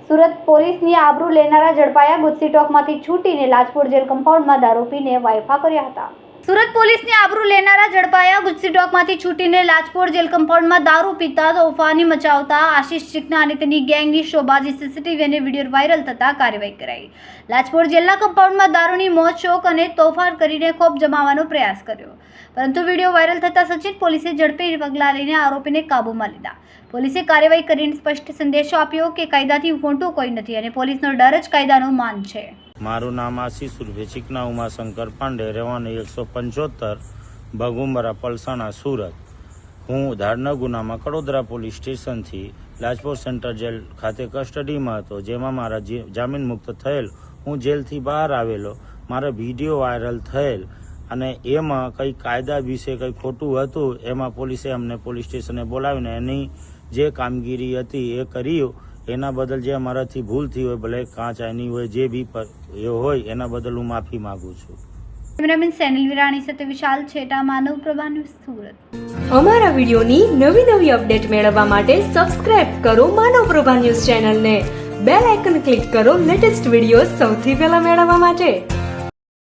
સુરત પોલીસની આબરૂ લેનારા ઝડપાયા. ગુજસી ટોકમાંથી છૂટીને લાજપોર જેલ કમ્પાઉન્ડમાં દારૂ પીને વાયફા કર્યા હતા. સુરત પોલીસની આબરૂ લેનારા ઝડપાયા. ગુજસી ટોકમાંથી છૂટીને લાજપોર જેલ કમ્પાઉન્ડમાં દારૂ પીતા તોફાની મચાવતા આશિષ ચિકના અને તેની ગેંગની શોબાજી સીસીટીવી અને વિડીયો વાયરલ થતા કાર્યવાહી કરાઈ. લાજપોર જેલના કમ્પાઉન્ડમાં દારૂની મોજ શોખ અને તોફાન કરીને ખોફ જમાવવાનો પ્રયાસ કર્યો, પરંતુ વિડીયો વાયરલ થતા સચિન પોલીસે ઝડપી પગલાં લઈને આરોપીને કાબૂમાં લીધા. પોલીસે કાર્યવાહી કરીને સ્પષ્ટ સંદેશો આપ્યો કે કાયદાથી મોટું કોઈ નથી અને પોલીસનો ડર જ કાયદાનું માન છે. મારું નામ આશિષ ઉર્ફે ચિકના ઉમાશંકર પાંડે, રહેવાનું 175 ભગુંબરા પલસાણા, સુરત. હું ધારના ગુનામાં કડોદરા પોલીસ સ્ટેશનથી લાજપોર સેન્ટ્રલ જેલ ખાતે કસ્ટડીમાં હતો, જેમાં મારા જામીન મુક્ત થયેલ. હું જેલથી બહાર આવેલો, મારા વિડીયો વાયરલ થયેલ અને એમાં કંઈ કાયદા વિશે કંઈ ખોટું હતું. એમાં પોલીસે અમને પોલીસ સ્ટેશને બોલાવીને એની જે કામગીરી હતી એ કર્યું. એના બદલ જે અમારાથી ભૂલ થઈ હોય, ભલે કાંચ આની હોય, જે બી એ હોય, એના બદલ હું માફી માંગુ છું. કેમેરામેન સેનિલ વિરાણી સાથે વિશાલ છેટા, માનવ પ્રભા ન્યૂઝ, સુરત. અમારા વિડીયોની નવી અપડેટ મેળવવા માટે સબસ્ક્રાઇબ કરો માનવ પ્રભા ન્યૂઝ ચેનલને. બેલ આઇકન ક્લિક કરો લેટેસ્ટ વિડીયો સૌથી પહેલા મેળવવા માટે.